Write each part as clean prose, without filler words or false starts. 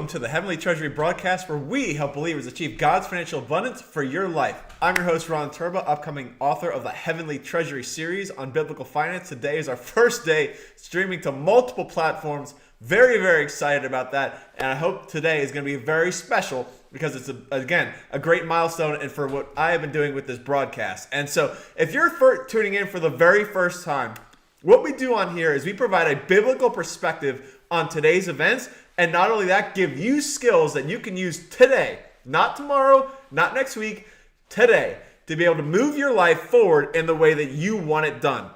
to the Heavenly Treasury broadcast where we help believers achieve God's financial abundance for your life. I'm your host, Ron Turba, upcoming author of the Heavenly Treasury series on biblical finance. Today is our first day streaming to multiple platforms. Very, very excited about that. And I hope today is going to be very special because it's, again, a great milestone and for what I have been doing with this broadcast. And so if you're tuning in for the very first time, what we do on here is we provide a biblical perspective on today's events, and not only that, give you skills that you can use today, not tomorrow, not next week, today, to be able to move your life forward in the way that you want it done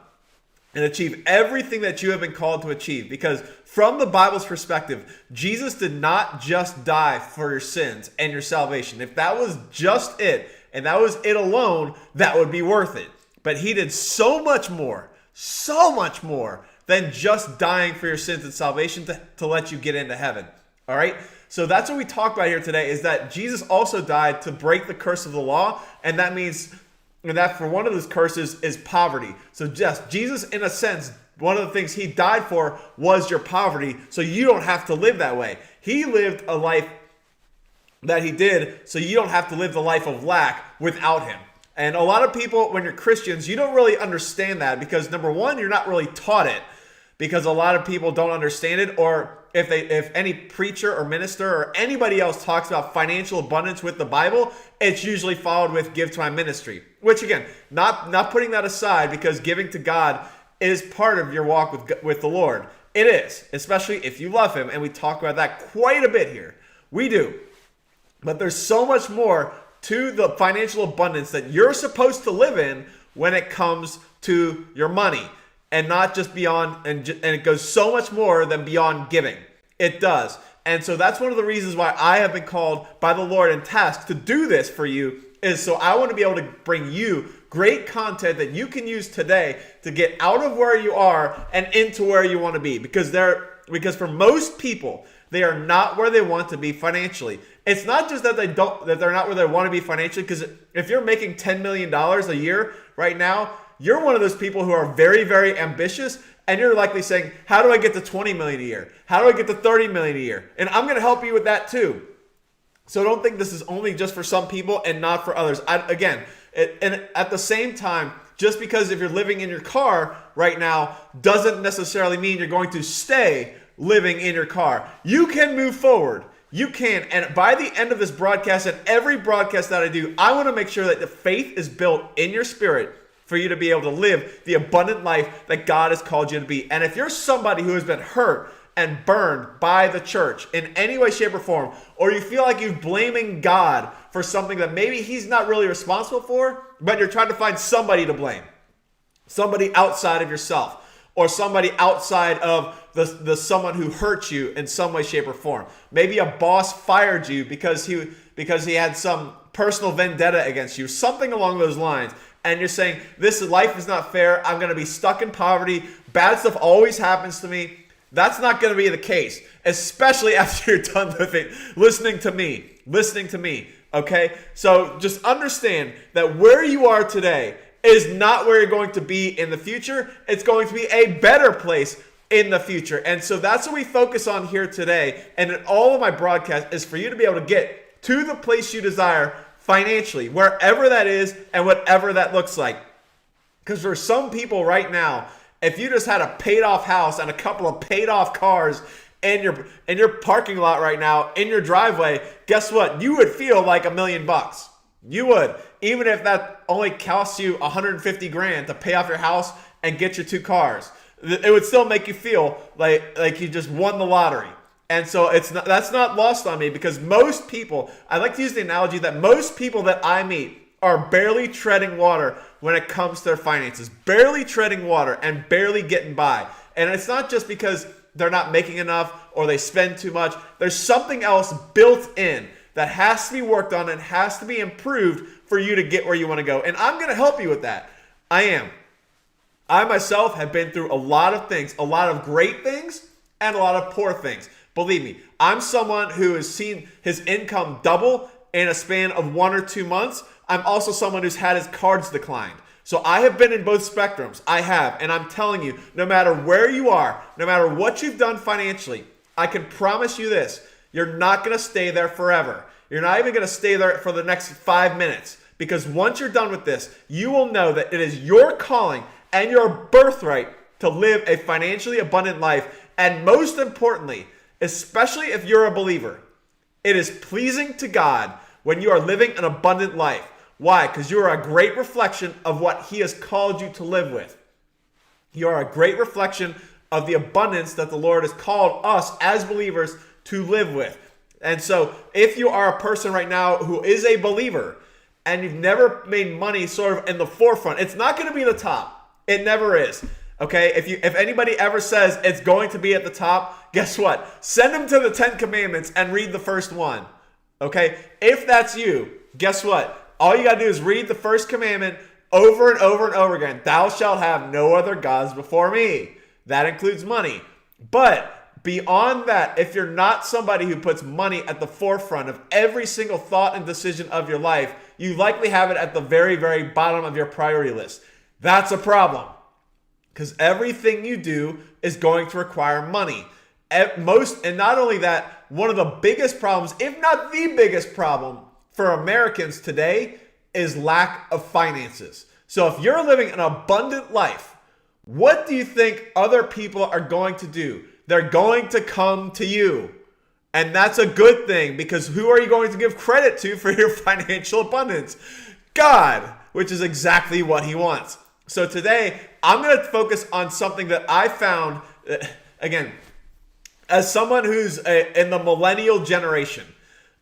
and achieve everything that you have been called to achieve. Because from the Bible's perspective, Jesus did not just die for your sins and your salvation. If that was just it, and that was it alone, that would be worth it. But he did so much more than just dying for your sins and salvation to let you get into heaven. All right? So that's what we talk about here today, is that Jesus also died to break the curse of the law, and that means that for one of those curses is poverty. So just Jesus, in a sense, one of the things he died for was your poverty, so you don't have to live that way. He lived a life that he did, so you don't have to live the life of lack without him. And a lot of people, when you're Christians, you don't really understand that because, number one, you're not really taught it because a lot of people don't understand it. Or if any preacher or minister or anybody else talks about financial abundance with the Bible, it's usually followed with give to my ministry. Which, again, not putting that aside, because giving to God is part of your walk with the Lord. It is, especially if you love him. And we talk about that quite a bit here. We do. But there's so much more to the financial abundance that you're supposed to live in when it comes to your money, and not just beyond, and it goes so much more than beyond giving. It does. And so that's one of the reasons why I have been called by the Lord and tasked to do this for you, is so I want to be able to bring you great content that you can use today to get out of where you are and into where you want to be. Because for most people, they are not where they want to be financially. It's not just that they're not where they want to be financially, because if you're making $10 million a year right now, you're one of those people who are very, very ambitious, and you're likely saying, how do I get to 20 million a year? How do I get to 30 million a year? And I'm going to help you with that too. So don't think this is only just for some people and not for others. And at the same time, just because if you're living in your car right now doesn't necessarily mean you're going to stay living in your car. You can move forward. You can. And by the end of this broadcast and every broadcast that I do, I want to make sure that the faith is built in your spirit for you to be able to live the abundant life that God has called you to be. And if you're somebody who has been hurt and burned by the church in any way, shape, or form, or you feel like you're blaming God for something that maybe he's not really responsible for, but you're trying to find somebody to blame, somebody outside of yourself, or somebody outside of the someone who hurt you in some way, shape, or form. Maybe a boss fired you because he had some personal vendetta against you, something along those lines. And you're saying, this life is not fair. I'm going to be stuck in poverty. Bad stuff always happens to me. That's not going to be the case, especially after you're done with it, listening to me. Okay? So just understand that where you are today is not where you're going to be in the future. It's going to be a better place in the future. And so that's what we focus on here today. And in all of my broadcasts is for you to be able to get to the place you desire financially, wherever that is and whatever that looks like. Because for some people right now, if you just had a paid off house and a couple of paid off cars in your parking lot right now, in your driveway, guess what? You would feel like $1 million. You would, even if that only costs you $150,000 to pay off your house and get your 2 cars. It would still make you feel like you just won the lottery. And so that's not lost on me, because most people, I like to use the analogy that most people that I meet are barely treading water when it comes to their finances, barely treading water and barely getting by. And it's not just because they're not making enough or they spend too much. There's something else built in that has to be worked on and has to be improved for you to get where you want to go. And I'm going to help you with that. I am. I myself have been through a lot of things, a lot of great things and a lot of poor things. Believe me, I'm someone who has seen his income double in a span of 1 or 2 months. I'm also someone who's had his cards declined. So I have been in both spectrums. I have. And I'm telling you, no matter where you are, no matter what you've done financially, I can promise you this. you're not going to stay there forever. You're not even going to stay there for the next 5 minutes, because once you're done with this, you will know that it is your calling and your birthright to live a financially abundant life. And most importantly, especially if you're a believer, it is pleasing to God when you are living an abundant life. Why? Because you are a great reflection of what He has called you to live with. You are a great reflection of the abundance that the Lord has called us as believers to live with. And so if you are a person right now who is a believer and you've never made money sort of in the forefront, it's not going to be the top. It never is. Okay? If anybody ever says it's going to be at the top, guess what? Send them to the 10 Commandments and read the first one. Okay? If that's you, guess what? All you got to do is read the first commandment over and over and over again. Thou shalt have no other gods before me. That includes money. But beyond that, if you're not somebody who puts money at the forefront of every single thought and decision of your life, you likely have it at the very, very bottom of your priority list. That's a problem, because everything you do is going to require money. And not only that, one of the biggest problems, if not the biggest problem for Americans today, is lack of finances. So if you're living an abundant life, what do you think other people are going to do? They're going to come to you. And that's a good thing, because who are you going to give credit to for your financial abundance? God, which is exactly what He wants. So today, I'm going to focus on something that I found, again, as someone who's in the millennial generation.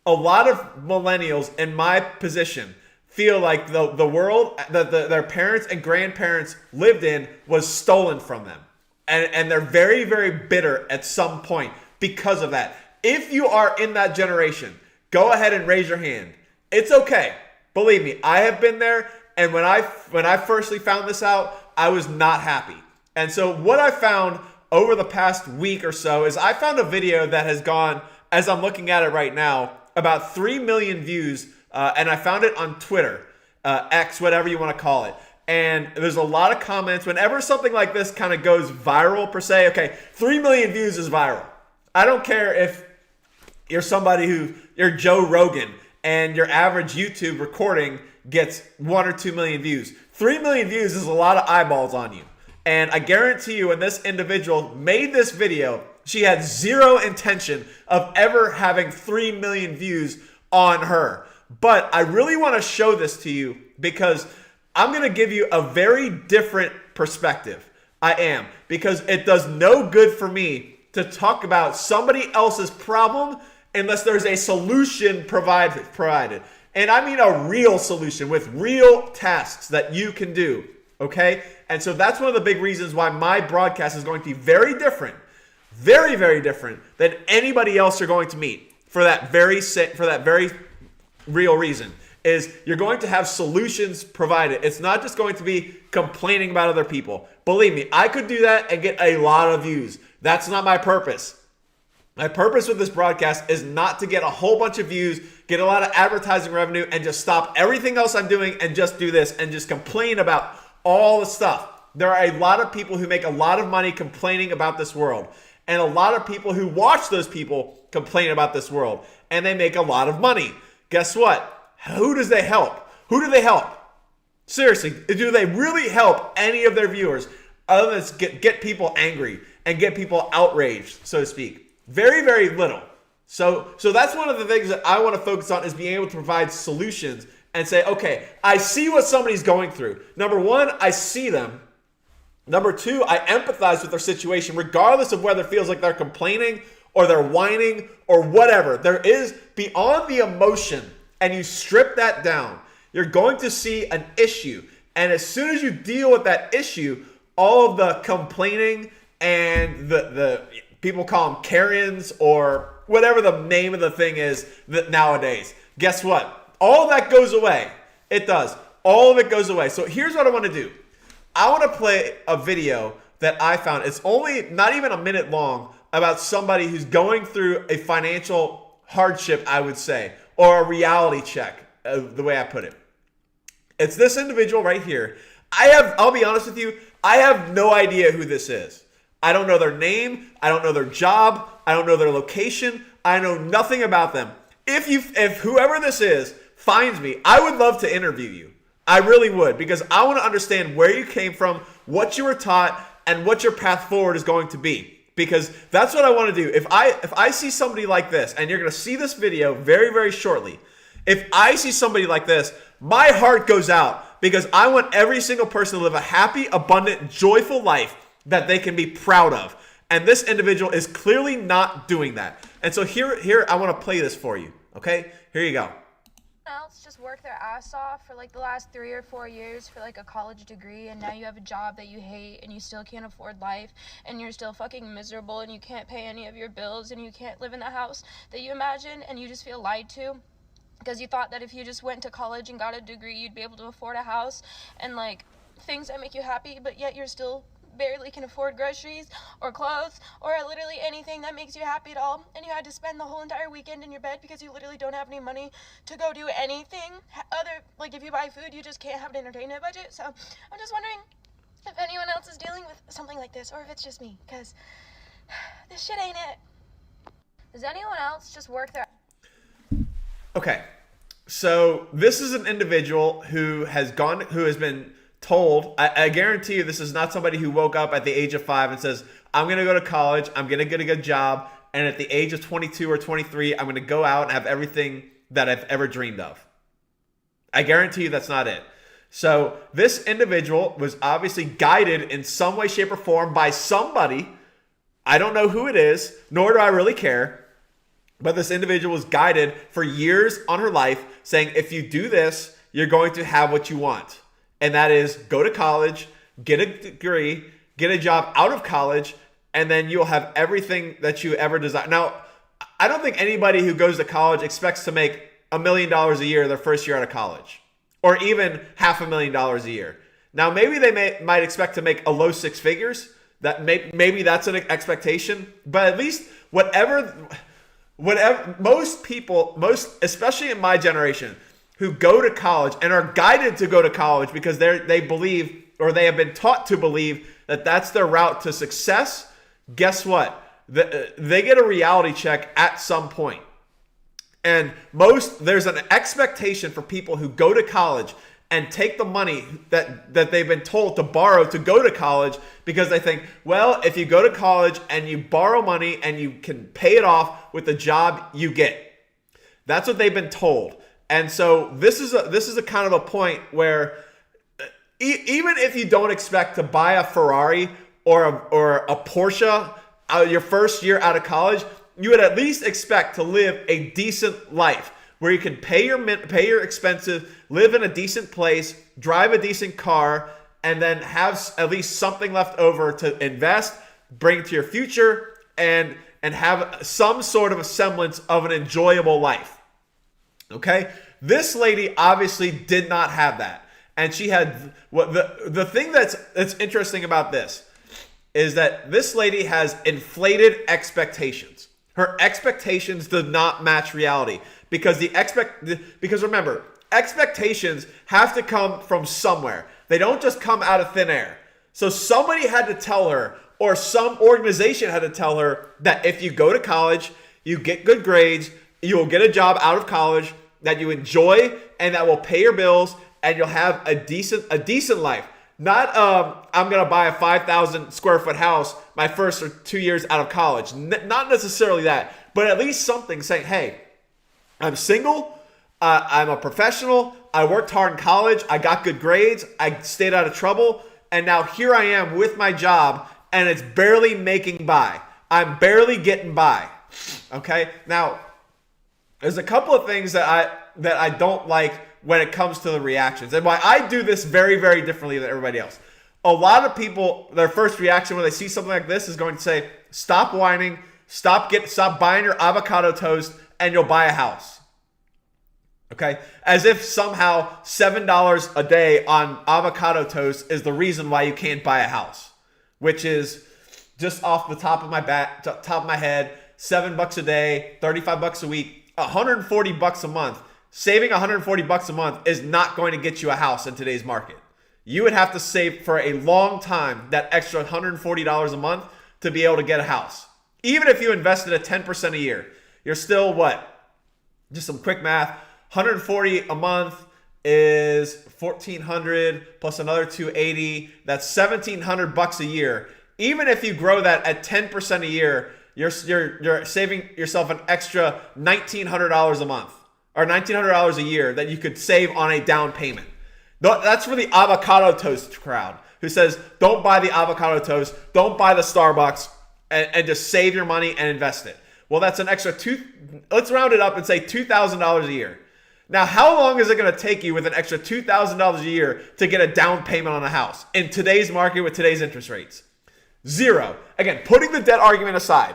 A lot of millennials in my position feel like the world that their parents and grandparents lived in was stolen from them. And they're very, very bitter at some point because of that. If you are in that generation, go ahead and raise your hand. It's okay. Believe me, I have been there. And when I firstly found this out, I was not happy. And so what I found over the past week or so is I found a video that has gone, as I'm looking at it right now, about 3 million views. And I found it on Twitter, X, whatever you want to call it. And there's a lot of comments. Whenever something like this kind of goes viral per se, okay, 3 million views is viral. I don't care if you're somebody you're Joe Rogan and your average YouTube recording gets 1 or 2 million views. 3 million views is a lot of eyeballs on you. And I guarantee you, when this individual made this video, she had zero intention of ever having 3 million views on her. But I really want to show this to you because I'm going to give you a very different perspective. I am. Because it does no good for me to talk about somebody else's problem unless there's a solution provided. And I mean a real solution with real tasks that you can do. Okay? And so that's one of the big reasons why my broadcast is going to be very different. Very, very different than anybody else you're going to meet. For that very real reason is you're going to have solutions provided. It's not just going to be complaining about other people. Believe me, I could do that and get a lot of views. That's not my purpose. My purpose with this broadcast is not to get a whole bunch of views, get a lot of advertising revenue, and just stop everything else I'm doing and just do this and just complain about all the stuff. There are a lot of people who make a lot of money complaining about this world. And a lot of people who watch those people complain about this world. And they make a lot of money. Guess what? Who does they help? Who do they help? Seriously, do they really help any of their viewers other than get people angry and get people outraged, so to speak? Very, very little. So that's one of the things that I want to focus on, is being able to provide solutions and say, okay, I see what somebody's going through. Number one, I see them. Number two, I empathize with their situation, regardless of whether it feels like they're complaining or they're whining or whatever. There is, beyond the emotion, and you strip that down, you're going to see an issue. And as soon as you deal with that issue, all of the complaining and the people call them Karens or whatever the name of the thing is that nowadays, guess what? All of that goes away. It does. All of it goes away. So here's what I want to do. I want to play a video that I found. It's only not even a minute long, about somebody who's going through a financial hardship, I would say, or a reality check, the way I put it. It's this individual right here. I'll be honest with you, I have no idea who this is. I don't know their name. I don't know their job. I don't know their location. I know nothing about them. If whoever this is finds me, I would love to interview you. I really would, because I want to understand where you came from, what you were taught, and what your path forward is going to be. Because that's what I want to do. If I see somebody like this, and you're going to see this video very, very shortly, if I see somebody like this, my heart goes out, because I want every single person to live a happy, abundant, joyful life that they can be proud of. And this individual is clearly not doing that. And so here I want to play this for you. Okay? Here you go. Else just work their ass off for like the last 3 or 4 years for like a college degree, and now you have a job that you hate and you still can't afford life and you're still fucking miserable and you can't pay any of your bills and you can't live in the house that you imagine, and you just feel lied to because you thought that if you just went to college and got a degree you'd be able to afford a house and like things that make you happy, but yet you're still barely can afford groceries or clothes or literally anything that makes you happy at all, and you had to spend the whole entire weekend in your bed because you literally don't have any money to go do anything other, like if you buy food you just can't have an entertainment budget. So I'm just wondering if anyone else is dealing with something like this, or if it's just me, because this shit ain't it. Does anyone else just work their... Okay, so this is an individual who has been told, I guarantee you this is not somebody who woke up at the age of 5 and says, I'm going to go to college, I'm going to get a good job, and at the age of 22 or 23, I'm going to go out and have everything that I've ever dreamed of. I guarantee you that's not it. So this individual was obviously guided in some way, shape, or form by somebody. I don't know who it is, nor do I really care. But this individual was guided for years on her life saying, if you do this, you're going to have what you want. And that is go to college, get a degree, get a job out of college, and then you'll have everything that you ever desire. Now, I don't think anybody who goes to college expects to make $1 million a year their first year out of college, or even $500,000 a year. Now, maybe they might expect to make a low 6 figures. That maybe that's an expectation, but at least whatever most people, especially in my generation, who go to college and are guided to go to college because they believe, or they have been taught to believe, that that's their route to success, guess what? They get a reality check at some point. And there's an expectation for people who go to college and take the money that they've been told to borrow to go to college, because they think, well, if you go to college and you borrow money and you can pay it off with the job you get. That's what they've been told. And so this is a kind of a point where even if you don't expect to buy a Ferrari or a Porsche your first year out of college, you would at least expect to live a decent life where you can pay your expenses, live in a decent place, drive a decent car, and then have at least something left over to invest, bring to your future, and have some sort of a semblance of an enjoyable life. Okay, this lady obviously did not have that, and she had the thing that's interesting about this is that this lady has inflated expectations. Her expectations did not match reality because because remember, expectations have to come from somewhere. They don't just come out of thin air. So somebody had to tell her, or some organization had to tell her, that if you go to college, you get good grades, you will get a job out of college that you enjoy and that will pay your bills, and you'll have a decent life. Not I'm gonna buy a 5,000 square foot house my first or 2 years out of college. Not necessarily that, but at least something saying, hey, I'm single, I'm a professional, I worked hard in college, I got good grades, I stayed out of trouble, and now here I am with my job, and it's barely making by. I'm barely getting by. Okay, now there's a couple of things that I don't like when it comes to the reactions, and why I do this very, very differently than everybody else. A lot of people, their first reaction when they see something like this is going to say, stop whining, stop buying your avocado toast, and you'll buy a house. Okay? As if somehow $7 a day on avocado toast is the reason why you can't buy a house, which is just off the top of my head, $7 a day, $35 a week, $140 a month. Saving $140 a month is not going to get you a house in today's market. You would have to save for a long time that extra $140 a month to be able to get a house. Even if you invested at 10% a year, you're still what? Just some quick math. 140 a month is 1,400 plus another 280. That's 1,700 bucks a year. Even if you grow that at 10% a year, you're saving yourself an extra $1,900 a month or $1,900 a year that you could save on a down payment. That's for the avocado toast crowd who says, don't buy the avocado toast, don't buy the Starbucks, and just save your money and invest it. Well, that's an extra let's round it up and say $2,000 a year. Now, how long is it going to take you with an extra $2,000 a year to get a down payment on a house in today's market with today's interest rates? Zero. Again, putting the debt argument aside.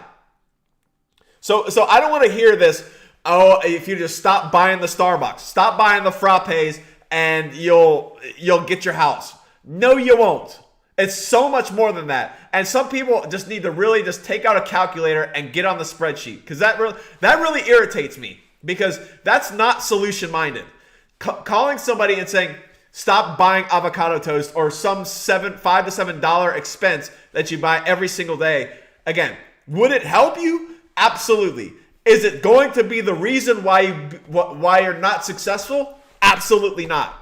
So I don't want to hear this, oh, if you just stop buying the Starbucks, stop buying the frappes, and you'll get your house. No, you won't. It's so much more than that. And some people just need to really just take out a calculator and get on the spreadsheet, because that really irritates me, because that's not solution-minded. Calling somebody and saying, stop buying avocado toast or some $5 to $7 expense that you buy every single day. Again, would it help you? Absolutely. Is it going to be the reason why you're not successful? Absolutely not.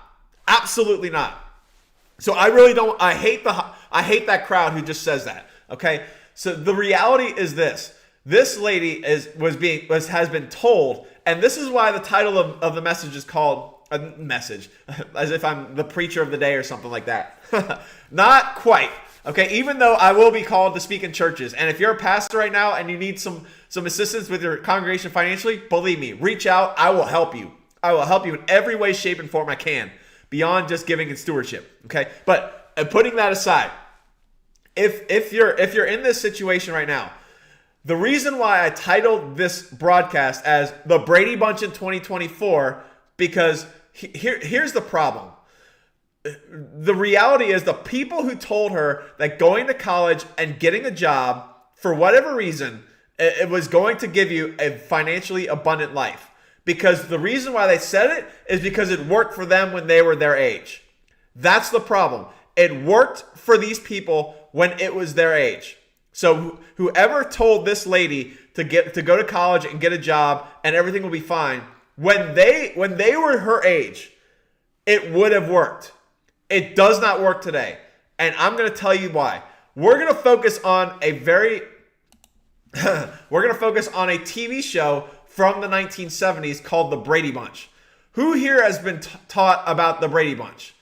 Absolutely not. So I really don't. I hate that crowd who just says that. Okay. So the reality is this: this lady has been told, and this is why the title of the message is called a message, as if I'm the preacher of the day or something like that. Not quite. Okay. Even though I will be called to speak in churches, and if you're a pastor right now and you need some assistance with your congregation financially, believe me, reach out. I will help you. I will help you in every way, shape, and form I can, beyond just giving and stewardship. Okay, but putting that aside, if you're in this situation right now, the reason why I titled this broadcast as the Brady Bunch in 2024, because here's the problem. The reality is the people who told her that going to college and getting a job, for whatever reason, it was going to give you a financially abundant life. Because the reason why they said it is because it worked for them when they were their age. That's the problem. It worked for these people when it was their age. So whoever told this lady to go to college and get a job and everything will be fine, when they were her age, it would have worked. It does not work today. And I'm going to tell you why. We're going to focus on a TV show from the 1970s called the Brady Bunch. Who here has been taught about the Brady Bunch?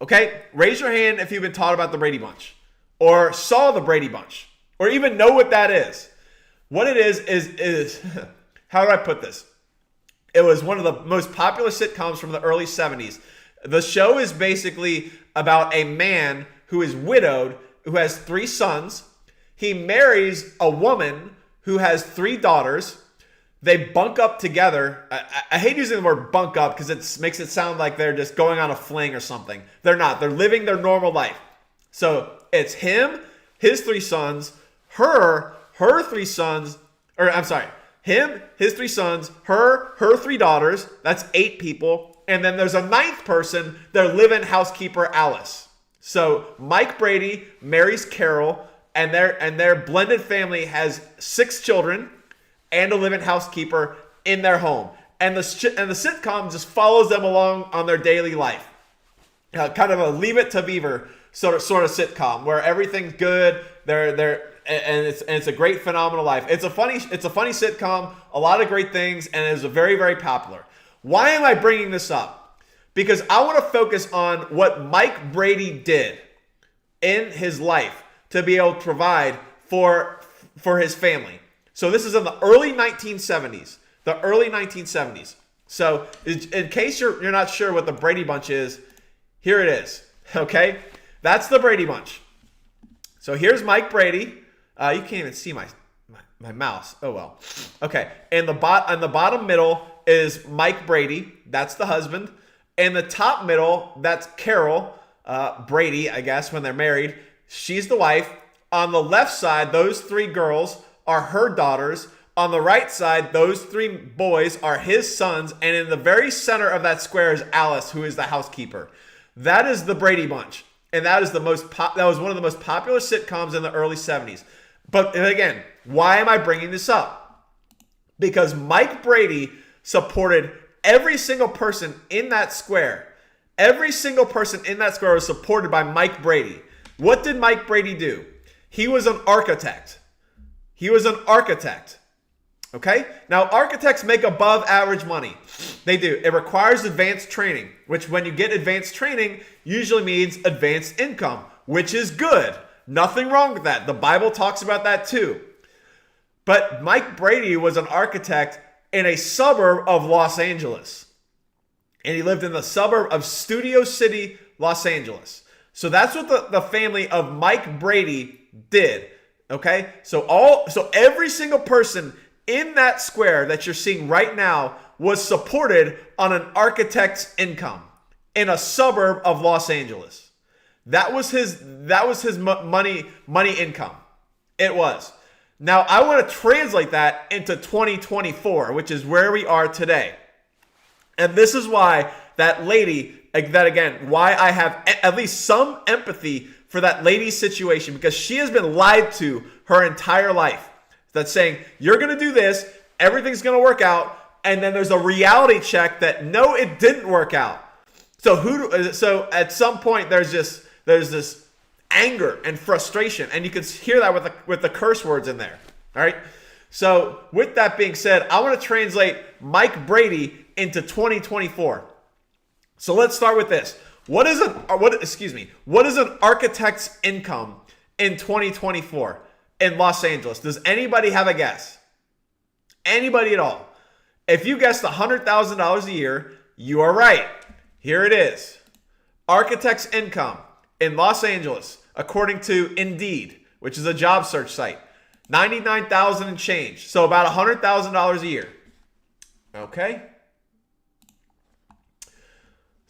Okay, raise your hand if you've been taught about the Brady Bunch, or saw the Brady Bunch, or even know what that is. What it is how do I put this? It was one of the most popular sitcoms from the early 70s. The show is basically about a man who is widowed, who has 3 sons. He marries a woman who has 3 daughters. They bunk up together. I hate using the word bunk up because it makes it sound like they're just going on a fling or something. They're not. They're living their normal life. So it's him, his 3 sons, her 3 sons, or I'm sorry, him, his 3 sons, her 3 daughters. That's 8 people. And then there's a 9th person, their live-in housekeeper, Alice. So Mike Brady marries Carol, and their blended family has 6 children and a live-in housekeeper in their home. And the sitcom just follows them along on their daily life. Kind of a Leave It to Beaver sort of sitcom where everything's good. It's a great, phenomenal life. It's a funny sitcom, a lot of great things, and it is very, very popular. Why am I bringing this up? Because I want to focus on what Mike Brady did in his life to be able to provide for his family. So this is in the early 1970s. The early 1970s. So in case you're not sure what the Brady Bunch is, here it is. Okay? That's the Brady Bunch. So here's Mike Brady. You can't even see my mouse. Oh well. Okay. And on the bottom middle is Mike Brady. That's the husband. And the top middle, that's Carol Brady, I guess, when they're married. She's the wife. On the left side, those 3 girls are her daughters. On the right side, those 3 boys are his sons. And in the very center of that square is Alice, who is the housekeeper. That is the Brady Bunch. And that is that was one of the most popular sitcoms in the early 70s. But again, why am I bringing this up? Because Mike Brady supported every single person in that square. Every single person in that square was supported by Mike Brady. What did Mike Brady do? He was an architect. He was an architect. Okay? Now, architects make above average money. They do. It requires advanced training, which when you get advanced training, usually means advanced income, which is good. Nothing wrong with that. The Bible talks about that too. But Mike Brady was an architect in a suburb of Los Angeles. And he lived in the suburb of Studio City, Los Angeles. So that's what the family of Mike Brady did. Okay? So every single person in that square that you're seeing right now was supported on an architect's income in a suburb of Los Angeles. That was his money income. It was. Now I want to translate that into 2024, which is where we are today. And this is why that lady, why I have at least some empathy for that lady's situation, because she has been lied to her entire life. That's saying, you're going to do this, everything's going to work out, and then there's a reality check that, no, it didn't work out. So at some point, there's this anger and frustration, and you can hear that with the curse words in there. All right? So with that being said, I want to translate Mike Brady into 2024. So let's start with this. What is an architect's income in 2024 in Los Angeles? Does anybody have a guess? Anybody at all? If you guessed $100,000 a year, you are right. Here it is. Architect's income in Los Angeles, according to Indeed, which is a job search site, $99,000 and change. So about $100,000 a year. Okay?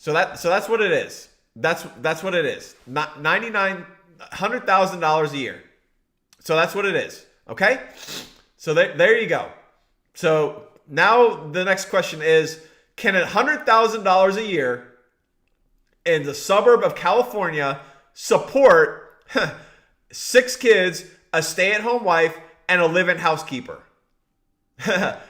So that's what it is. That's what it is. Not $100,000 a year. So that's what it is. Okay? So there you go. So now the next question is, can $100,000 a year in the suburb of California support 6 kids, a stay-at-home wife, and a live-in housekeeper?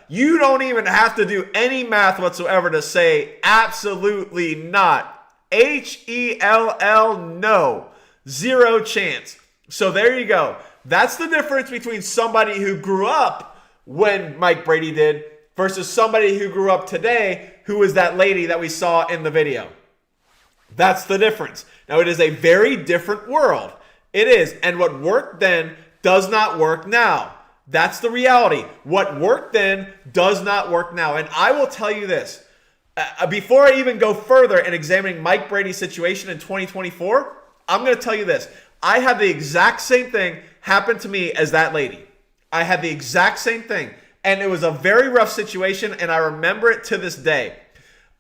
You don't even have to do any math whatsoever to say absolutely not. Hell no. Zero chance. So there you go. That's the difference between somebody who grew up when Mike Brady did versus somebody who grew up today, who is that lady that we saw in the video. That's the difference. Now, it is a very different world. It is. And what worked then does not work now. That's the reality. What worked then does not work now. And I will tell you this. Before I even go further in examining Mike Brady's situation in 2024, I'm going to tell you this. I had the exact same thing happen to me as that lady. I had the exact same thing. And it was a very rough situation, and I remember it to this day.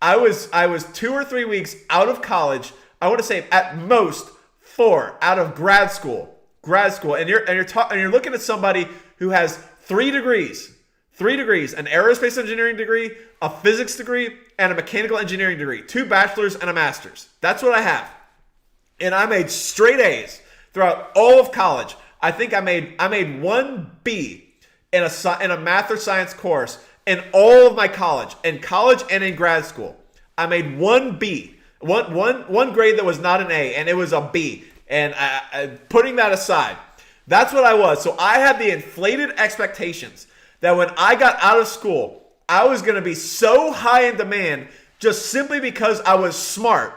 I was 2 or 3 weeks out of college. I want to say at most 4 out of grad school. And you're looking at somebody who has 3 degrees, an aerospace engineering degree, a physics degree, and a mechanical engineering degree, 2 bachelors and a master's. That's what I have. And I made straight A's throughout all of college. I think I made 1 B in a math or science course in all of my college and in grad school. I made 1 B, one grade that was not an A, and it was a B. And putting that aside, that's what I was. So I had the inflated expectations that when I got out of school, I was going to be so high in demand just simply because I was smart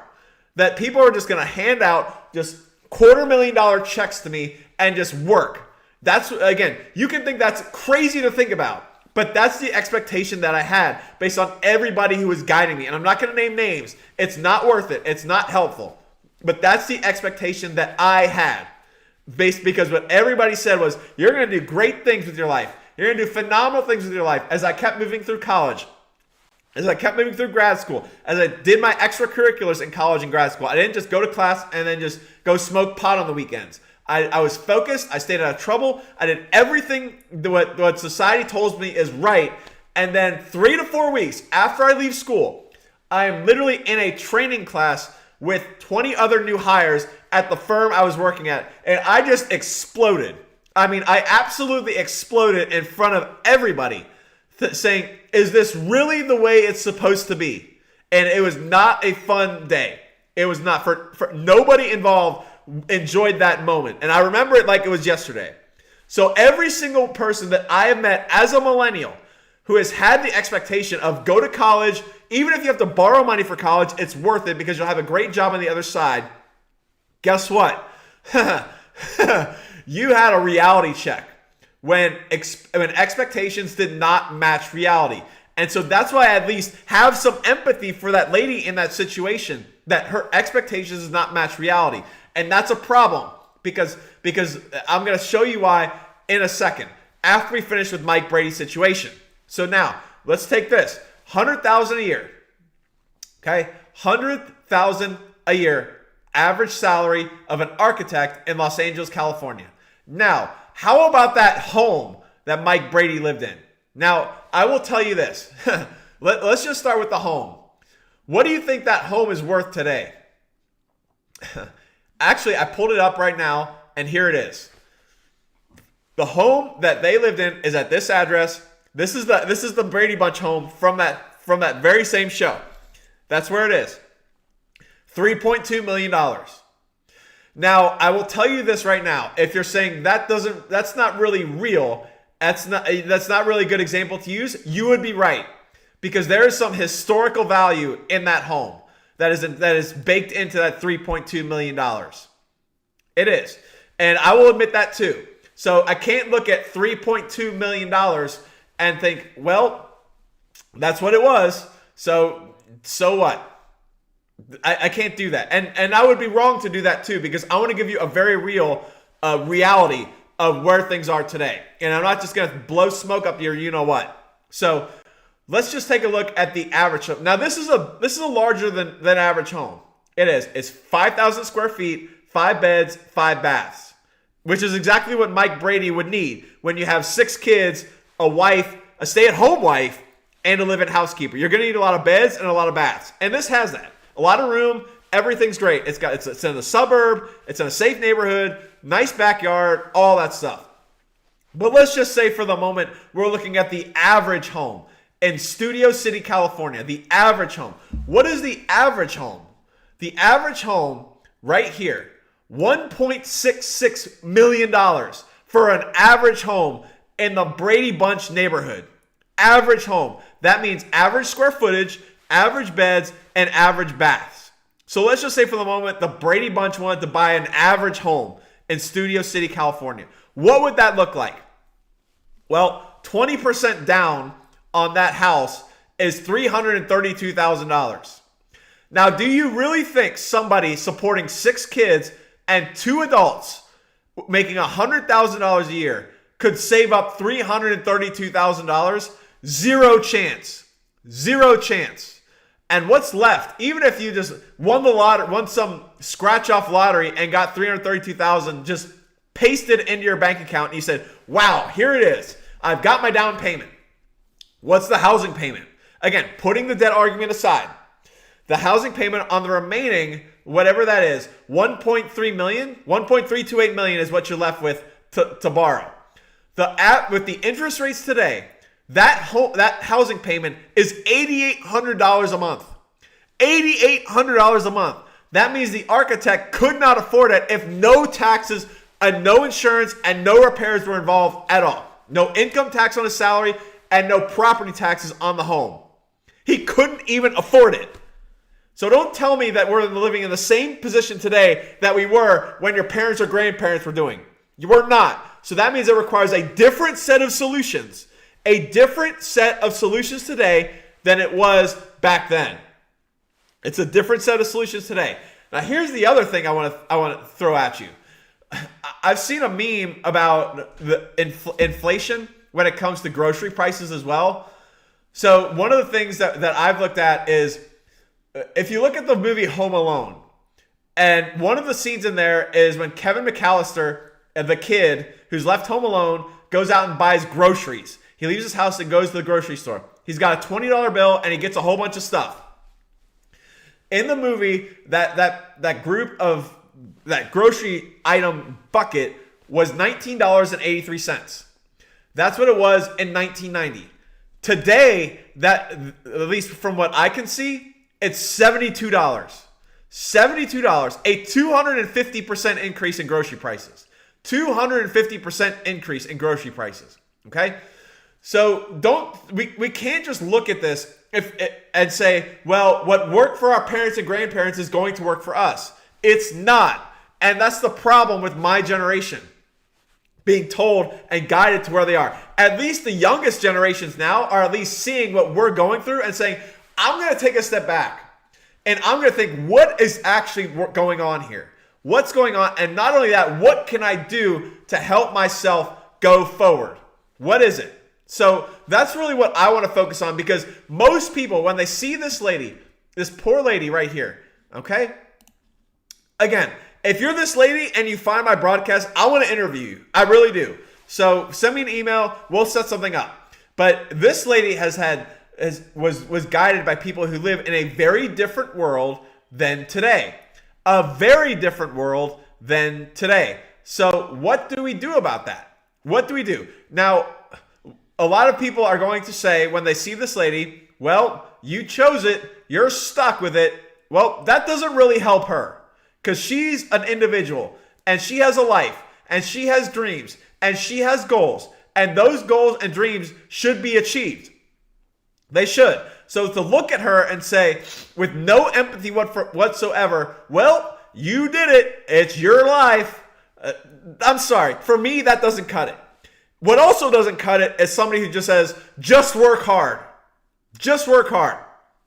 that people were just going to hand out just $250,000 checks to me and just work. That's, again, you can think that's crazy to think about, but that's the expectation that I had based on everybody who was guiding me. And I'm not going to name names. It's not worth it. It's not helpful. But that's the expectation that I had, because what everybody said was, you're going to do great things with your life. You're going to do phenomenal things with your life. As I kept moving through college, as I kept moving through grad school, as I did my extracurriculars in college and grad school, I didn't just go to class and then just go smoke pot on the weekends. I was focused. I stayed out of trouble. I did everything what society tells me is right. And then 3 to 4 weeks after I leave school, I am literally in a training class with 20 other new hires at the firm I was working at. And I just exploded. I mean, I absolutely exploded in front of everybody saying, is this really the way it's supposed to be? And it was not a fun day. It was not. For nobody involved enjoyed that moment. And I remember it like it was yesterday. So every single person that I have met as a millennial who has had the expectation of go to college, even if you have to borrow money for college, it's worth it because you'll have a great job on the other side. Guess what? You had a reality check when expectations did not match reality. And so that's why I at least have some empathy for that lady in that situation, that her expectations does not match reality. And that's a problem because I'm going to show you why in a second after we finish with Mike Brady's situation. So now let's take this $100,000 a year. Okay, $100,000 a year average salary of an architect in Los Angeles, California. Now, how about that home that Mike Brady lived in? Now, I will tell you this. Let's just start with the home. What do you think that home is worth today? Actually, I pulled it up right now, and here it is. The home that they lived in is at this address. This is the Brady Bunch home from that very same show. That's where it is. $3.2 million. Now, I will tell you this right now. If you're saying that's not really real, that's not really a good example to use, you would be right. Because there is some historical value in that home that is baked into that $3.2 million. It is. And I will admit that too. So I can't look at $3.2 million and think, well, that's what it was. So what? I can't do that. And I would be wrong to do that too, because I want to give you a very real reality of where things are today. And I'm not just going to blow smoke up your you-know-what. So let's just take a look at the average home. Now, this is a larger than average home. It is. It's 5,000 square feet, 5 beds, 5 baths, which is exactly what Mike Brady would need when you have 6 kids, a wife, a stay-at-home wife, and a live-in housekeeper. You're going to need a lot of beds and a lot of baths. And this has that. A lot of room. Everything's great. It's in a suburb. It's in a safe neighborhood. Nice backyard. All that stuff. But let's just say for the moment, we're looking at the average home in Studio City, California. The average home. What is the average home? The average home right here. $1.66 million for an average home in the Brady Bunch neighborhood. Average home. That means average square footage, average beds, and average baths. So let's just say for the moment the Brady Bunch wanted to buy an average home in Studio City, California. What would that look like? Well, 20% down on that house is $332,000. Now, do you really think somebody supporting 6 kids and 2 adults making $100,000 a year could save up $332,000? Zero chance. Zero chance. And what's left? Even if you just won the lottery, won some scratch-off lottery and got $332,000 just pasted into your bank account, and you said, wow, here it is. I've got my down payment. What's the housing payment? Again, putting the debt argument aside, the housing payment on the remaining, whatever that is, $1.3 million, $1.328 million is what you're left with to borrow. With the interest rates today, that housing payment is $8,800 a month. $8,800 a month. That means the architect could not afford it if no taxes and no insurance and no repairs were involved at all. No income tax on his salary and no property taxes on the home. He couldn't even afford it. So don't tell me that we're living in the same position today that we were when your parents or grandparents were doing. You were not. So that means it requires a different set of solutions. A different set of solutions today than it was back then. It's a different set of solutions today. Now here's the other thing I want to throw at you. I've seen a meme about the inflation when it comes to grocery prices as well. So one of the things that I've looked at is if you look at the movie Home Alone, and one of the scenes in there is when Kevin McAllister, the kid who's left home alone, goes out and buys groceries. He leaves his house and goes to the grocery store. He's got a $20 bill and he gets a whole bunch of stuff. In the movie, that group of that grocery item bucket was $19.83. That's what it was in 1990. Today, that, at least from what I can see, it's $72. $72, a 250% increase in grocery prices. 250% increase in grocery prices. Okay? So we can't just look at this and say, well, what worked for our parents and grandparents is going to work for us. It's not. And that's the problem with my generation being told and guided to where they are. At least the youngest generations now are at least seeing what we're going through and saying, I'm going to take a step back and I'm going to think, what is actually going on here? What's going on? And not only that, what can I do to help myself go forward? What is it? So that's really what I want to focus on, because most people, when they see this lady, this poor lady right here, okay? Again, if you're this lady and you find my broadcast, I want to interview you. I really do. So send me an email. We'll set something up. But this lady was guided by people who live in a very different world than today. A very different world than today. So what do we do about that? What do we do? Now, a lot of people are going to say when they see this lady, well, you chose it. You're stuck with it. Well, that doesn't really help her. Because she's an individual, and she has a life, and she has dreams, and she has goals, and those goals and dreams should be achieved. They should. So to look at her and say, with no empathy whatsoever, well, you did it. It's your life. I'm sorry. For me, that doesn't cut it. What also doesn't cut it is somebody who just says, just work hard. Just work hard.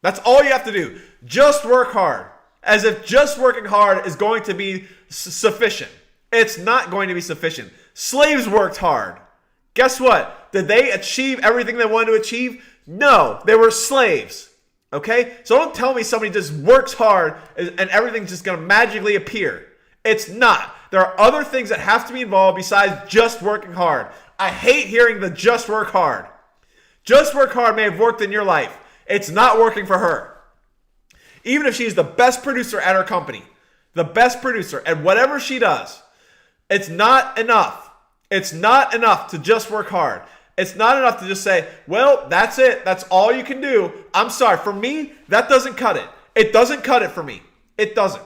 That's all you have to do. Just work hard. As if just working hard is going to be sufficient. It's not going to be sufficient. Slaves worked hard. Guess what? Did they achieve everything they wanted to achieve? No, they were slaves. Okay? So don't tell me somebody just works hard and everything's just going to magically appear. It's not. There are other things that have to be involved besides just working hard. I hate hearing the just work hard. Just work hard may have worked in your life. It's not working for her. Even if she's the best producer at her company, the best producer at whatever she does, it's not enough. It's not enough to just work hard. It's not enough to just say, well, that's it. That's all you can do. I'm sorry. For me, that doesn't cut it. It doesn't cut it for me. It doesn't.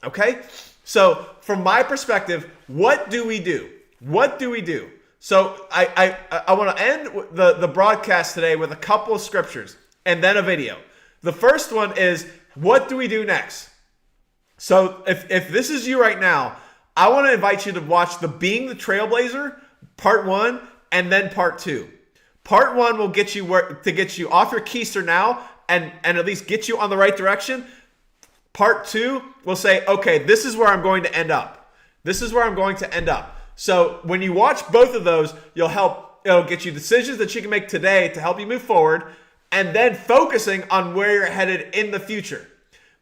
Okay? So from my perspective, what do we do? What do we do? So I want to end the broadcast today with a couple of scriptures and then a video. The first one is, what do we do next? So if this is you right now, I want to invite you to watch the Being the Trailblazer, part 1, and then part 2. Part 1 will get you off your keister now and at least get you on the right direction. Part 2 will say, okay, this is where I'm going to end up. This is where I'm going to end up. So when you watch both of those, it'll get you decisions that you can make today to help you move forward, and then focusing on where you're headed in the future.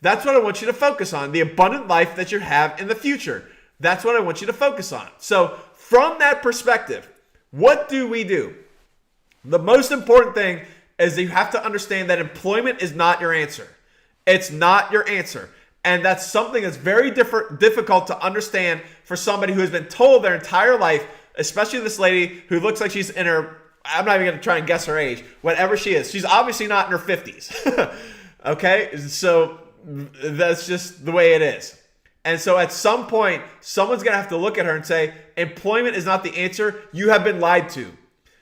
That's what I want you to focus on, the abundant life that you have in the future. That's what I want you to focus on. So from that perspective, what do we do? The most important thing is that you have to understand that employment is not your answer. It's not your answer. And that's something that's very difficult to understand for somebody who has been told their entire life, especially this lady who looks like she's in her, I'm not even going to try and guess her age, whatever she is. She's obviously not in her 50s. Okay? So that's just the way it is. And so at some point, someone's going to have to look at her and say, employment is not the answer. You have been lied to.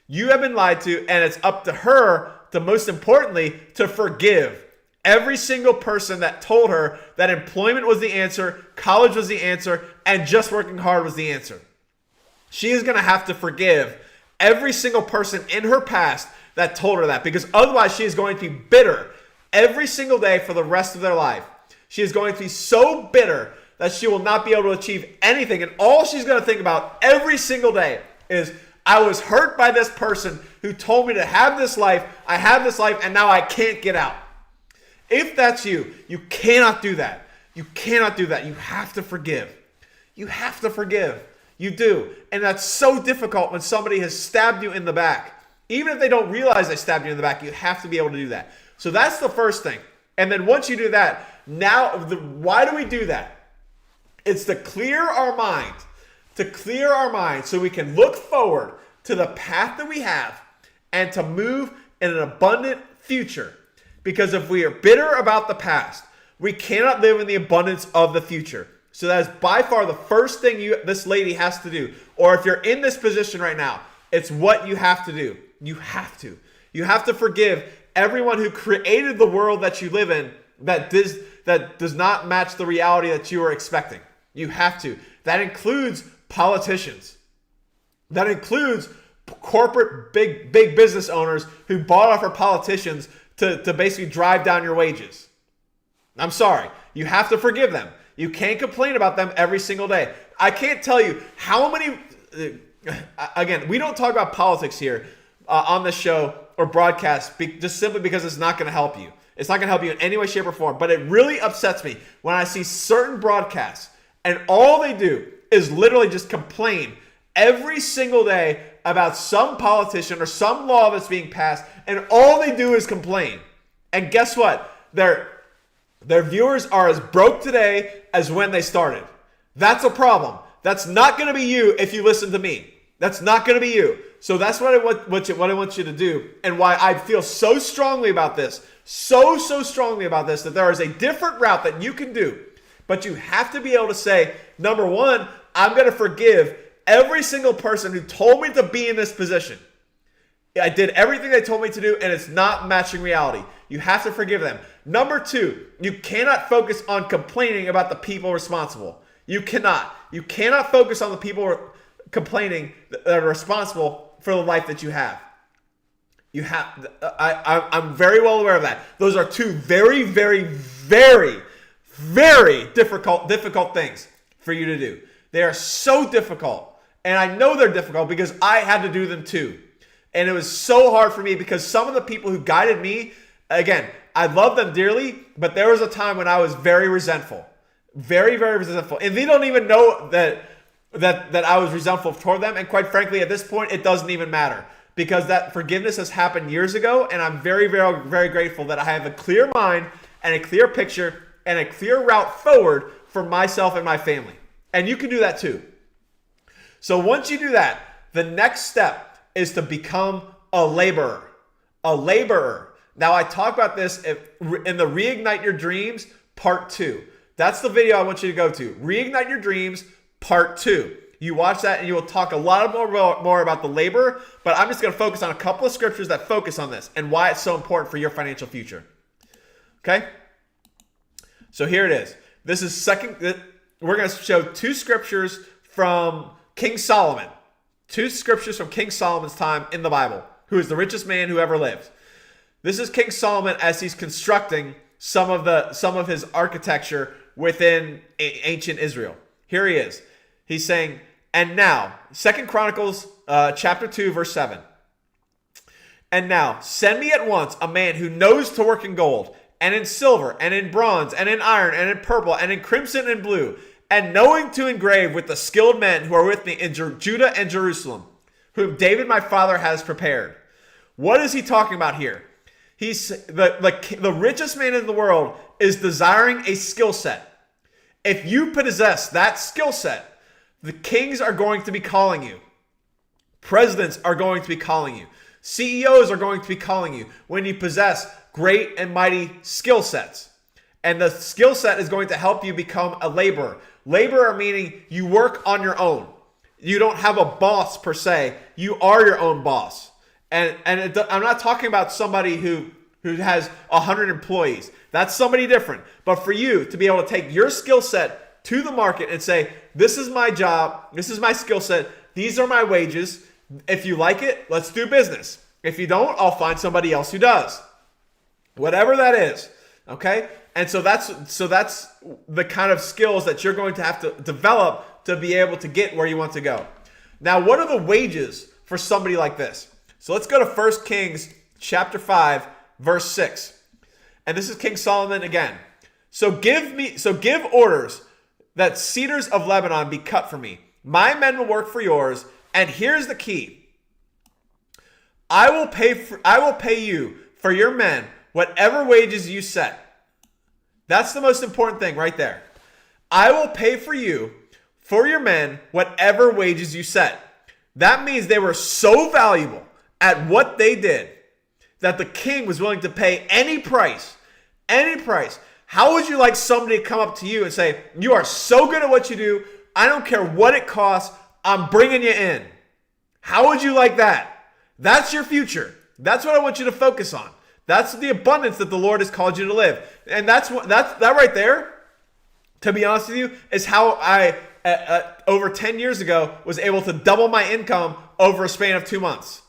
You have been lied to, and it's up to her to, most importantly, to forgive every single person that told her that employment was the answer, college was the answer, and just working hard was the answer. She is going to have to forgive every single person in her past that told her that, because otherwise she is going to be bitter every single day for the rest of their life. She is going to be so bitter that she will not be able to achieve anything, and all she's going to think about every single day is, I was hurt by this person who told me to have this life, I have this life, and now I can't get out. If that's you, you cannot do that. You cannot do that. You have to forgive. You have to forgive. You do. And that's so difficult when somebody has stabbed you in the back. Even if they don't realize they stabbed you in the back, you have to be able to do that. So that's the first thing. And then once you do that, now, why do we do that? It's to clear our mind, to clear our minds so we can look forward to the path that we have and to move in an abundant future. Because if we are bitter about the past, we cannot live in the abundance of the future. So that is by far the first thing this lady has to do. Or if you're in this position right now, it's what you have to do. You have to. You have to forgive everyone who created the world that you live in that does not match the reality that you are expecting. You have to. That includes politicians. That includes corporate big business owners who bought off our politicians to basically drive down your wages. I'm sorry. You have to forgive them. You can't complain about them every single day. I can't tell you how many... Again, we don't talk about politics here on this show or broadcast just simply because it's not going to help you. It's not going to help you in any way, shape, or form. But it really upsets me when I see certain broadcasts and all they do is literally just complain every single day about some politician or some law that's being passed, and all they do is complain. And guess what? Their viewers are as broke today as when they started. That's a problem. That's not going to be you if you listen to me. That's not going to be you. So that's what I want you to do, and why I feel so strongly about this, so strongly about this, that there is a different route that you can do. But you have to be able to say, number one, I'm going to forgive every single person who told me to be in this position. I did everything they told me to do, and it's not matching reality. You have to forgive them. Number two, you cannot focus on complaining about the people responsible. You cannot. You cannot focus on the people complaining that are responsible for the life that you have. You have. I'm very well aware of that. Those are two very, very, very, very difficult things for you to do. They are so difficult. And I know they're difficult because I had to do them too. And it was so hard for me because some of the people who guided me, again, I love them dearly, but there was a time when I was very resentful. Very, very resentful. And they don't even know that I was resentful toward them. And quite frankly, at this point, it doesn't even matter. Because that forgiveness has happened years ago. And I'm very, very, very grateful that I have a clear mind and a clear picture and a clear route forward for myself and my family. And you can do that too. So once you do that, the next step is to become a laborer. A laborer. Now, I talk about this in the Reignite Your Dreams Part 2. That's the video I want you to go to. Reignite Your Dreams Part 2. You watch that and you will talk a lot more about the laborer, but I'm just going to focus on a couple of scriptures that focus on this and why it's so important for your financial future. Okay? So here it is. This is we're going to show two scriptures from King Solomon. Two scriptures from King Solomon's time in the Bible, who is the richest man who ever lived. This is King Solomon as he's constructing some of his architecture within ancient Israel. Here he is. He's saying, and now, 2 Chronicles chapter 2, verse 7. And now, send me at once a man who knows to work in gold, and in silver, and in bronze, and in iron, and in purple, and in crimson and blue, and knowing to engrave with the skilled men who are with me in Judah and Jerusalem, whom David my father has prepared. What is he talking about here? He's the richest man in the world is desiring a skill set. If you possess that skill set, the kings are going to be calling you. Presidents are going to be calling you. CEOs are going to be calling you when you possess great and mighty skill sets. And the skill set is going to help you become a laborer. Laborer meaning you work on your own. You don't have a boss per se. You are your own boss. I'm not talking about somebody who has 100 employees. That's somebody different. But for you to be able to take your skill set to the market and say, this is my job, this is my skill set, these are my wages. If you like it, let's do business. If you don't, I'll find somebody else who does. Whatever that is. Okay? And so that's the kind of skills that you're going to have to develop to be able to get where you want to go. Now, what are the wages for somebody like this? So let's go to 1 Kings chapter 5, verse 6. And this is King Solomon again. So give orders that cedars of Lebanon be cut for me. My men will work for yours. And here's the key. I will pay you for your men whatever wages you set. That's the most important thing right there. I will pay for you for your men whatever wages you set. That means they were so valuable at what they did that the king was willing to pay any price. Any price. How would you like somebody to come up to you and say, you are so good at what you do, I don't care what it costs, I'm bringing you in? How would you like that? That's your future. That's what I want you to focus on. That's the abundance that the Lord has called you to live. And that right there, to be honest with you, is how I, over 10 years ago, was able to double my income over a span of 2 months.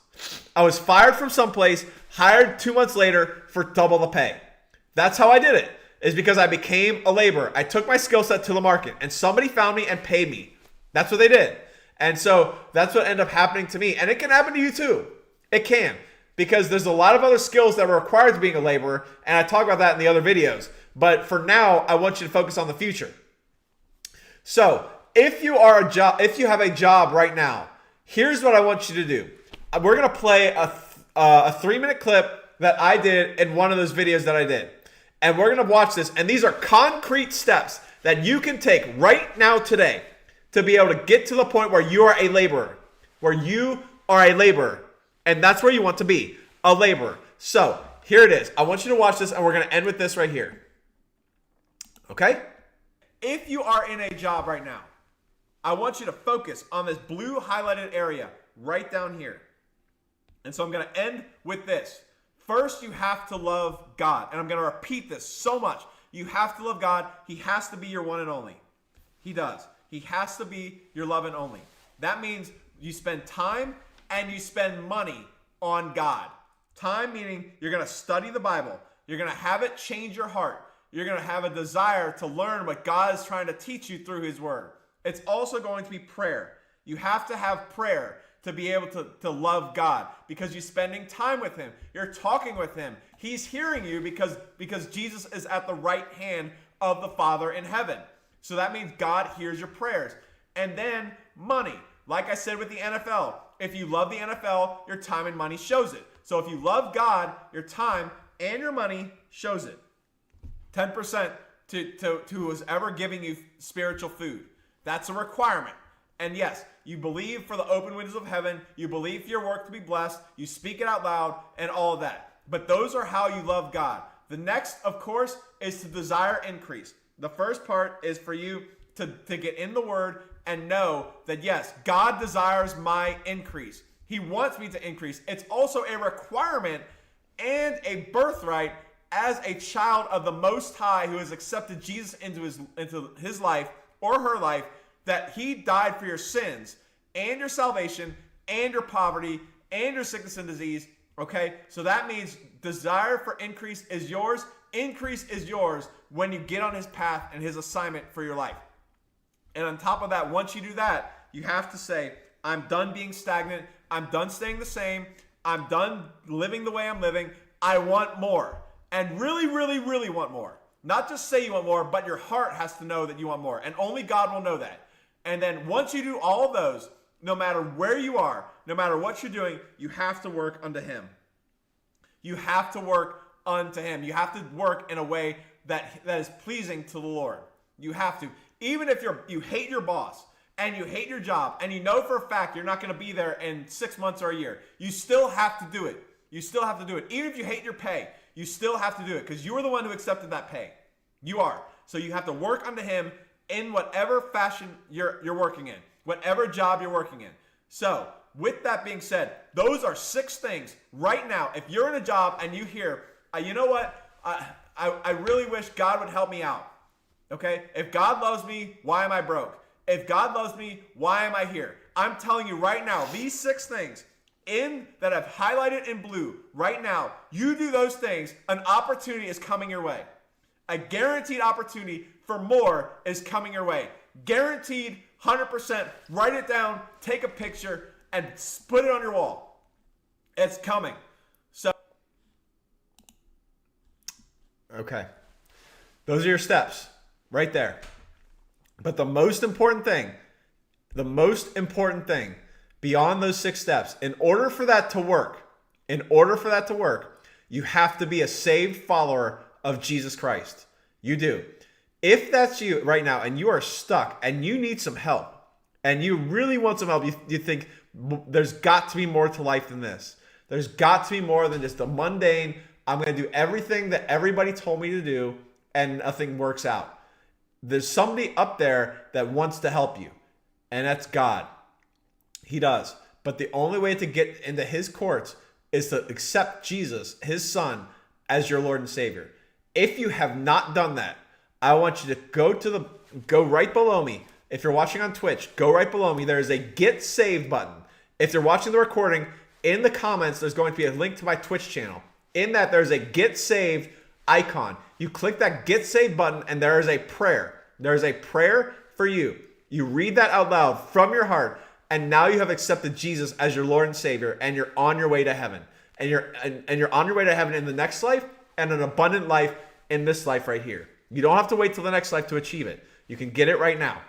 I was fired from someplace, hired 2 months later for double the pay. That's how I did it, is because I became a laborer. I took my skill set to the market, and somebody found me and paid me. That's what they did. And so that's what ended up happening to me. And it can happen to you too. It can. Because there's a lot of other skills that are required to being a laborer, and I talk about that in the other videos. But for now, I want you to focus on the future. So if you have a job right now, here's what I want you to do. We're going to play a 3-minute clip that I did in one of those videos that I did. And we're going to watch this. And these are concrete steps that you can take right now today to be able to get to the point where you are a laborer. Where you are a laborer. And that's where you want to be, a laborer. So here it is. I want you to watch this, and we're going to end with this right here. Okay? If you are in a job right now, I want you to focus on this blue highlighted area right down here. And so I'm going to end with this. First, you have to love God. And I'm going to repeat this so much. You have to love God. He has to be your one and only. He does. He has to be your love and only. That means you spend time and you spend money on God. Time meaning you're going to study the Bible. You're going to have it change your heart. You're going to have a desire to learn what God is trying to teach you through his word. It's also going to be prayer. You have to have prayer to be able to love God, because you're spending time with him. You're talking with him. He's hearing you because Jesus is at the right hand of the Father in heaven. So that means God hears your prayers. And then money. Like I said with the NFL, if you love the NFL, your time and money shows it. So if you love God, your time and your money shows it. 10% to who's ever giving you spiritual food. That's a requirement. And yes, you believe for the open windows of heaven. You believe for your work to be blessed. You speak it out loud and all of that. But those are how you love God. The next, of course, is to desire increase. The first part is for you to get in the word and know that, yes, God desires my increase. He wants me to increase. It's also a requirement and a birthright as a child of the Most High who has accepted Jesus into his life or her life, that he died for your sins and your salvation and your poverty and your sickness and disease. Okay, so that means desire for increase is yours. Increase is yours when you get on his path and his assignment for your life. And on top of that, once you do that, you have to say, I'm done being stagnant. I'm done staying the same. I'm done living the way I'm living. I want more. And really, really, really want more. Not just say you want more, but your heart has to know that you want more. And only God will know that. And then once you do all of those, no matter where you are, no matter what you're doing, you have to work unto him. You have to work unto him. You have to work in a way that is pleasing to the Lord. You have to. Even if you hate your boss and you hate your job and you know for a fact you're not going to be there in 6 months or a year, you still have to do it. You still have to do it. Even if you hate your pay, you still have to do it because you are the one who accepted that pay. You are. So you have to work unto him in whatever fashion you're working in, whatever job you're working in. So with that being said, those are 6 things right now. If you're in a job and you hear, you know what, I really wish God would help me out. Okay? If God loves me, why am I broke? If God loves me, why am I here? I'm telling you right now, these 6 things that I've highlighted in blue right now, you do those things, an opportunity is coming your way. A guaranteed opportunity for more is coming your way. Guaranteed, 100%. Write it down, take a picture, and put it on your wall. It's coming. So, okay. Those are your steps right there. But the most important thing beyond those 6 steps, in order for that to work, you have to be a saved follower of Jesus Christ. You do. If that's you right now and you are stuck and you need some help and you really want some help, you think there's got to be more to life than this. There's got to be more than just the mundane, I'm going to do everything that everybody told me to do and nothing works out. There's somebody up there that wants to help you, and that's God. He does. But the only way to get into his courts is to accept Jesus, his son, as your Lord and Savior. If you have not done that, I want you to go right below me. If you're watching on Twitch, go right below me. There is a Get Saved button. If you're watching the recording, in the comments, there's going to be a link to my Twitch channel. In that, there's a Get Saved icon. You click that Get Saved button, and there is a prayer. There is a prayer for you. You read that out loud from your heart, and now you have accepted Jesus as your Lord and Savior, and you're on your way to heaven. And you're on your way to heaven in the next life and an abundant life in this life right here. You don't have to wait till the next life to achieve it. You can get it right now.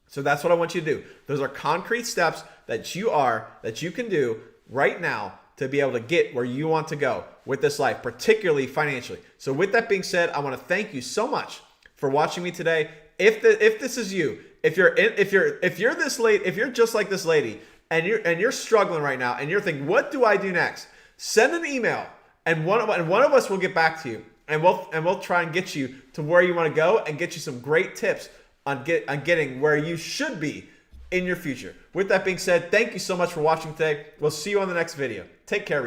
So that's what I want you to do. Those are concrete steps that you can do right now to be able to get where you want to go with this life, particularly financially. So with that being said, I want to thank you so much for watching me today. If this is you, if you're just like this lady and you're struggling right now and you're thinking, what do I do next? Send an email and one of us will get back to you and we'll try and get you to where you want to go and get you some great tips on getting where you should be in your future. With that being said, thank you so much for watching today. We'll see you on the next video. Take care, everybody.